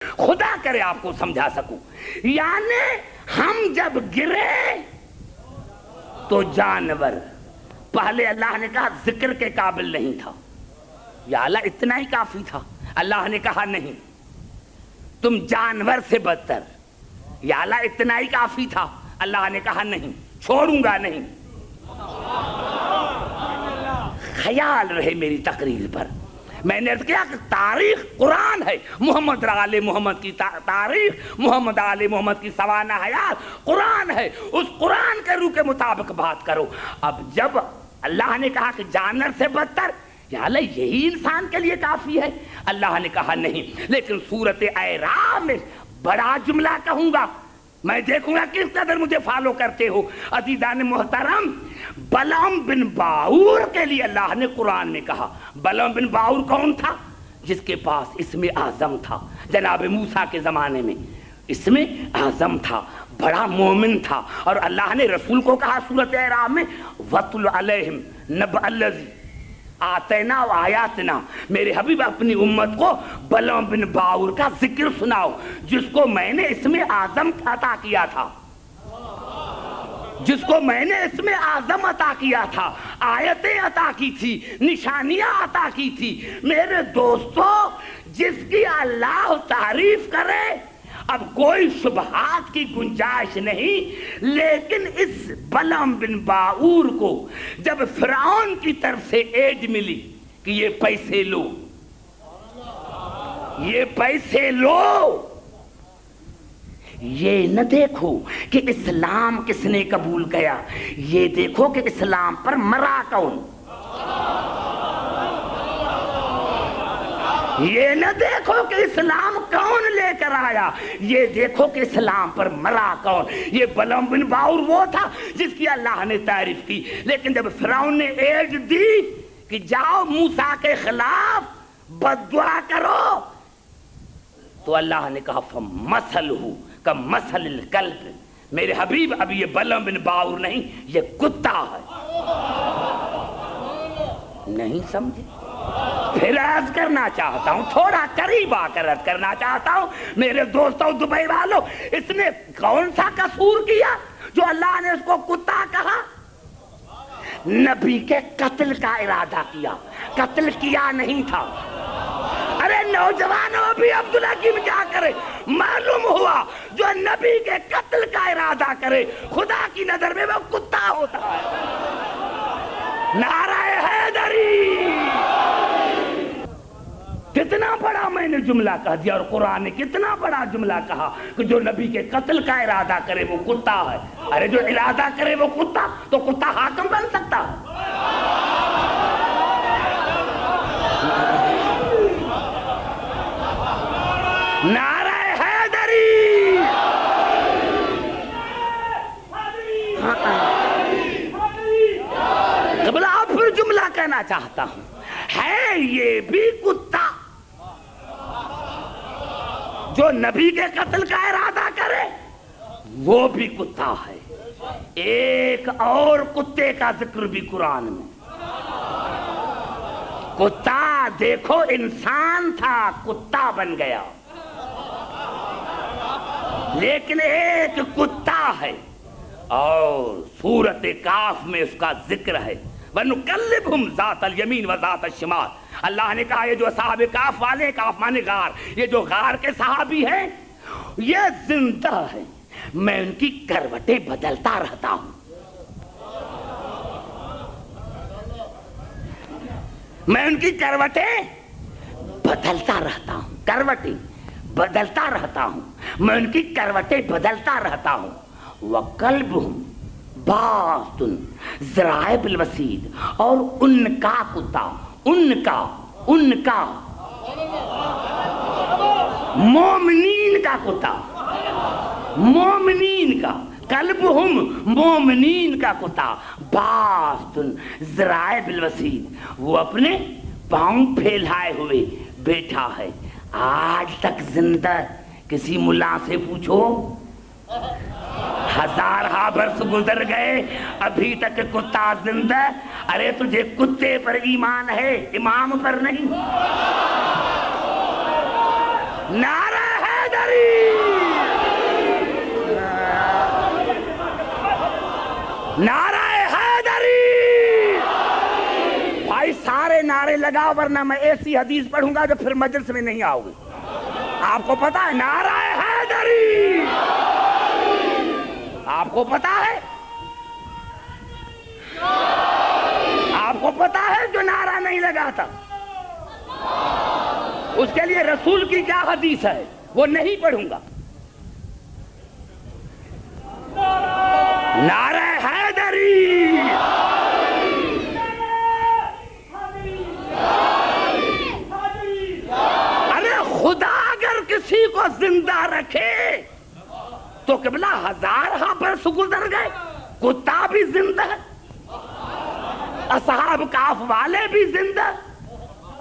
خدا کرے آپ کو سمجھا سکوں. یعنی ہم جب گرے تو جانور پہلے اللہ نے کہا ذکر کے قابل نہیں تھا، یا اللہ اتنا ہی کافی تھا. اللہ نے کہا نہیں تم جانور سے بدتر. یا اللہ اتنا ہی کافی تھا. اللہ نے کہا نہیں چھوڑوں گا نہیں. خیال رہے میری تقریر پر. میں نے کیا کہ تاریخ قرآن ہے. محمد آل محمد کی تاریخ، محمد آل محمد کی سوانح حیات قرآن ہے. اس قرآن کے روح کے مطابق بات کرو. اب جب اللہ نے کہا کہ جانور سے بدتر، یا اللہ یہی انسان کے لیے کافی ہے. اللہ نے کہا نہیں. لیکن سورۃ اعراف میں بڑا جملہ کہوں گا، میں دیکھوں گا کس قدر مجھے فالو کرتے ہو. عزیزان محترم، بلعام بن باعور کے لیے اللہ نے قرآن میں کہا. بلعام بن باعور کون تھا؟ جس کے پاس اسم اعظم تھا. جناب موسیٰ کے زمانے میں اسم اعظم تھا، بڑا مومن تھا. اور اللہ نے رسول کو کہا سورۃ اعراف میں وَاتْلُ عَلَيْهِمْ نَبَأَ الَّذِي آتینا و آیاتنا. میرے حبیب اپنی امت کو بلعام بن باعور کا ذکر سناؤ، جس کو میں نے اسم اعظم عطا کیا تھا، جس کو میں نے اسم اعظم عطا کیا تھا، آیتیں عطا کی تھی، نشانیاں عطا کی تھی. میرے دوستو، جس کی اللہ تعریف کرے اب کوئی شبہات کی گنجائش نہیں. لیکن اس بلعام بن باعور کو جب فرعون کی طرف سے ایڈ ملی کہ یہ پیسے لو، یہ پیسے لو، یہ نہ دیکھو کہ اسلام کس نے قبول کیا، یہ دیکھو کہ اسلام پر مرا کون. یہ نہ دیکھو کہ اسلام کون لے کر آیا، یہ دیکھو کہ اسلام پر مرا کون. یہ بلعام بن باعور وہ تھا جس کی اللہ نے تعریف کی. لیکن جب فرعون نے ایڈ دی کہ جاؤ موسیٰ کے خلاف بد دعا کرو، تو اللہ نے کہا فَمَثَلُهُ كَمَثَلِ الْكَلْبِ. میرے حبیب اب یہ بلعام بن باعور نہیں، یہ کتا ہے. نہیں سمجھے؟ پھر عرض کرنا چاہتا ہوں، تھوڑا قریب آ کر عرض کرنا چاہتا ہوں میرے دوستوں دبئی والوں، اس نے کون سا قصور کیا جو اللہ نے اس کو کتا کہا؟ نبی کے قتل کا ارادہ کیا، قتل کیا نہیں تھا. ارے نوجوانوں بھی عبدالحکیم کیا کرے؟ معلوم ہوا جو نبی کے قتل کا ارادہ کرے خدا کی نظر میں وہ کتا ہوتا ہے. نعرہ حیدری. کتنا بڑا میں نے جملہ کہہ دیا، اور قرآن نے کتنا بڑا جملہ کہا کہ جو نبی کے قتل کا ارادہ کرے وہ کتا ہے. ارے جو ارادہ کرے وہ کتا، تو کتا حاکم بن سکتا ہے؟ نعرہ حیدری. قبل آپ پھر جملہ کہنا چاہتا ہوں، ہے یہ بھی کتا جو نبی کے قتل کا ارادہ کرے، وہ بھی کتا ہے. ایک اور کتے کا ذکر بھی قرآن میں. کتا دیکھو انسان تھا، کتا بن گیا. لیکن ایک کتا ہے، اور سورۃ کاف میں اس کا ذکر ہے وَنُقَلِّبْهُمْ ذَاتَ الْيَمِينِ وَذَاتَ الشِّمَالِ. اللہ نے کہا یہ جو اصحاب کاف والے، کاف مانے غار، یہ جو غار کے صحابی ہیں یہ زندہ ہیں، میں ان کی کروٹیں بدلتا رہتا ہوں. میں ان کی کروٹیں بدلتا رہتا ہوں، کروٹیں بدلتا رہتا ہوں، میں ان کی کروٹیں بدلتا رہتا ہوں. وَقَلْبُهُمْ باطن ذرائع بالوسید. اور ان کا کتا، ان کا مومنین کا کتا، مومنین کا قلبہم، مومنین کا کتا باطن ذرائع بالوسید. وہ اپنے پاؤں پھیلائے ہوئے بیٹھا ہے. آج تک زندہ. کسی ملا سے پوچھو، ہزارہ برس گزر گئے ابھی تک کتا زندہ. ارے تجھے کتے پر ایمان ہے، امام پر نہیں. نعرہ ہے حیدری، نعرہ حیدری۔ بھائی سارے نعرے لگاؤ ورنہ میں ایسی حدیث پڑھوں گا جو پھر مجلس میں نہیں آؤ گے۔ آپ کو پتا ہے نعرہ حیدری؟ آپ کو پتا ہے؟ آپ کو پتا ہے جو نعرہ نہیں لگاتا اس کے لیے رسول کی کیا حدیث ہے؟ وہ نہیں پڑھوں گا۔ نعرہ حیدری، ارے خدا اگر کسی کو زندہ رکھے تو قبلہ 1000 برس گزر گئے، کتا بھی زندہ ہے، اصحاب کہف والے بھی زندہ،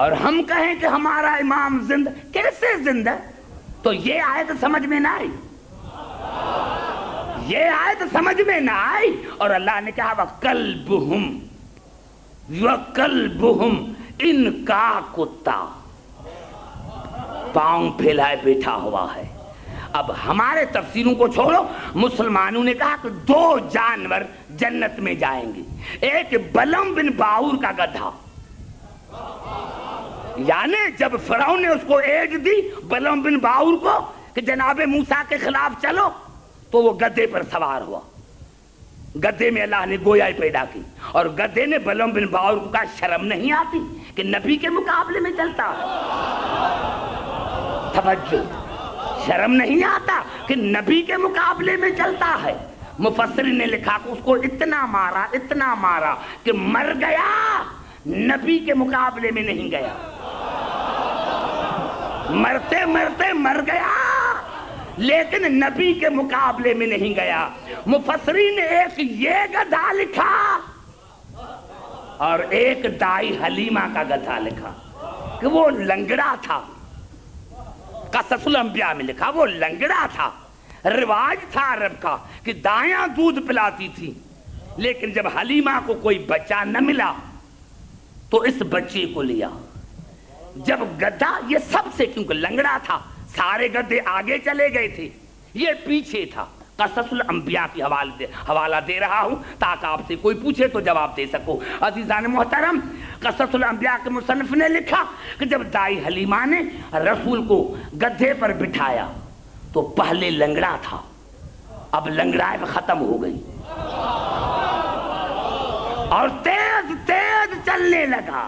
اور ہم کہیں کہ ہمارا امام زندہ، کیسے زندہ؟ تو یہ آیت سمجھ میں نہ آئی، یہ آیت سمجھ میں نہ آئی۔ اور اللہ نے کہا وَقَلْبُهُمْ وَقَلْبُهُمْ ان کا کتا پاؤں پھیلائے بیٹھا ہوا ہے۔ اب ہمارے تفسیروں کو چھوڑو، مسلمانوں نے کہا کہ 2 جانور جنت میں جائیں گے، ایک بلم بن باور کا گدھا، یعنی جب فرعون نے اس کو ایڈ دی بلم بن باور کو کہ جناب موسیٰ کے خلاف چلو، تو وہ گدھے پر سوار ہوا، گدھے میں اللہ نے گویائی پیدا کی، اور گدھے نے بلم بن باور کو کہا شرم نہیں آتی کہ نبی کے مقابلے میں چلتا ہے؟ توجہ، شرم نہیں آتا کہ نبی کے مقابلے میں چلتا ہے؟ مفسرین نے لکھا کہ اس کو اتنا مارا کہ مر گیا، نبی کے مقابلے میں نہیں گیا، مرتے مرتے مر گیا لیکن نبی کے مقابلے میں نہیں گیا۔ مفسرین نے ایک یہ گدھا لکھا اور ایک دائی حلیمہ کا گدھا لکھا کہ وہ لنگڑا تھا، قصص الانبیاء میں لکھا وہ لنگڑا تھا۔ رواج تھا عرب کا کہ دائیاں دودھ پلاتی تھی، لیکن جب حلیمہ کو کوئی بچہ نہ ملا تو اس بچے کو لیا۔ جب گدھا یہ سب سے، کیونکہ لنگڑا تھا، سارے گدھے آگے چلے گئے تھے، یہ پیچھے تھا۔ قصص الانبیاء کی حوالہ دے رہا ہوں تاکہ آپ سے کوئی پوچھے تو جواب دے سکو۔ عزیزان محترم، قصص الانبیاء کے مصنف نے لکھا کہ جب دائی حلیمہ نے رسول کو گدھے پر بٹھایا تو پہلے لنگڑا تھا، اب لنگڑائے ختم ہو گئی اور تیز تیز چلنے لگا۔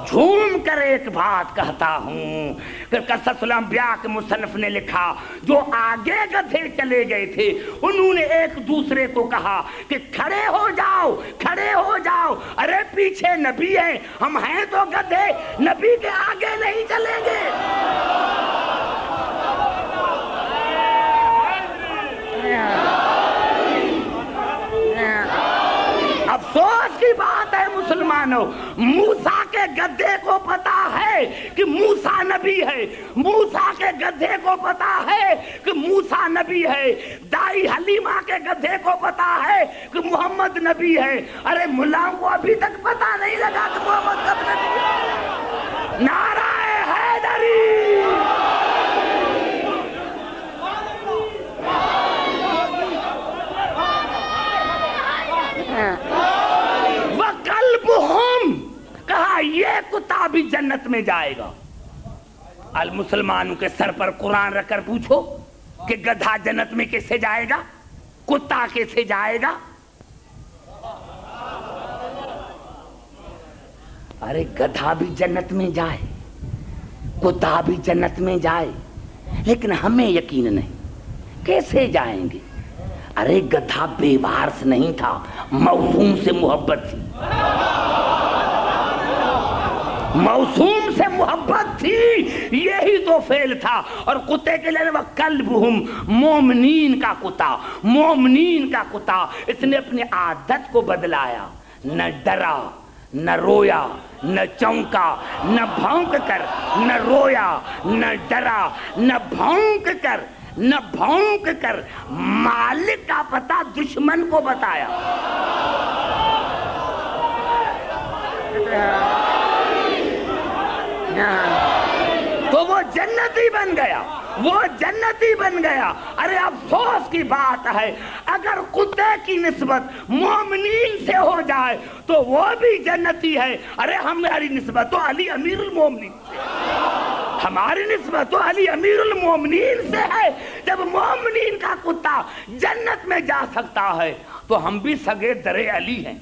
جھوم کر ایک بات کہتا ہوں کہ قصص الانبیاء کے مصنف نے لکھا جو آگے گدھے چلے گئے تھے انہوں نے ایک دوسرے کو کہا کہ کھڑے ہو جاؤ، کھڑے ہو جاؤ، ارے پیچھے نبی ہے، ہم ہیں تو گدھے، نبی کے آگے نہیں چلیں گے۔ افسوس کی بات ہے مسلمانوں، موسیٰ کے گدھے کو پتا ہے کہ موسیٰ نبی ہے، موسیٰ کے گدھے کو پتا ہے کہ موسیٰ نبی ہے، دائی حلیمہ کے گدھے کو پتا ہے کہ محمد نبی ہے، ارے ملاؤں کو ابھی تک پتا نہیں لگا کہ محمد کب نبی ہے۔ نعرہ حیدری، وَقَلْبُهُمْ، کہا یہ کتا بھی جنت میں جائے گا۔ المسلمانوں کے سر پر قرآن رکھ کر پوچھو کہ گدھا جنت میں کیسے جائے گا، کتا کیسے جائے گا؟ ارے گدھا بھی جنت میں جائے، کتا بھی جنت میں جائے، لیکن ہمیں یقین نہیں کیسے جائیں گے۔ ارے گدھا بے وارث نہیں تھا، موسوم سے محبت تھی، موسوم سے محبت تھی، یہی تو فعل تھا۔ اور کتے کے لیے وَقَلْبُهُمْ، مومنین کا کتا، مومنین کا کتا، اس نے اپنی عادت کو بدلایا، نہ ڈرا، نہ رویا، نہ چونکا، نہ بھونک کر، نہ رویا، نہ ڈرا، نہ بھونک کر، نہ بھونک کر مالک کا پتہ دشمن کو بتایا۔ تو وہ جنتی بن گیا۔ وہ جنتی بن گیا۔ ارے افسوس کی بات ہے اگر کتے کی نسبت مومنین سے ہو جائے تو وہ بھی جنتی ہے۔ ارے ہماری نسبت تو علی امیر المومنین سے، ہماری نسبت تو علی امیر المومنین سے ہے۔ جب مومنین کا کتا جنت میں جا سکتا ہے تو ہم بھی سگے درے علی ہیں۔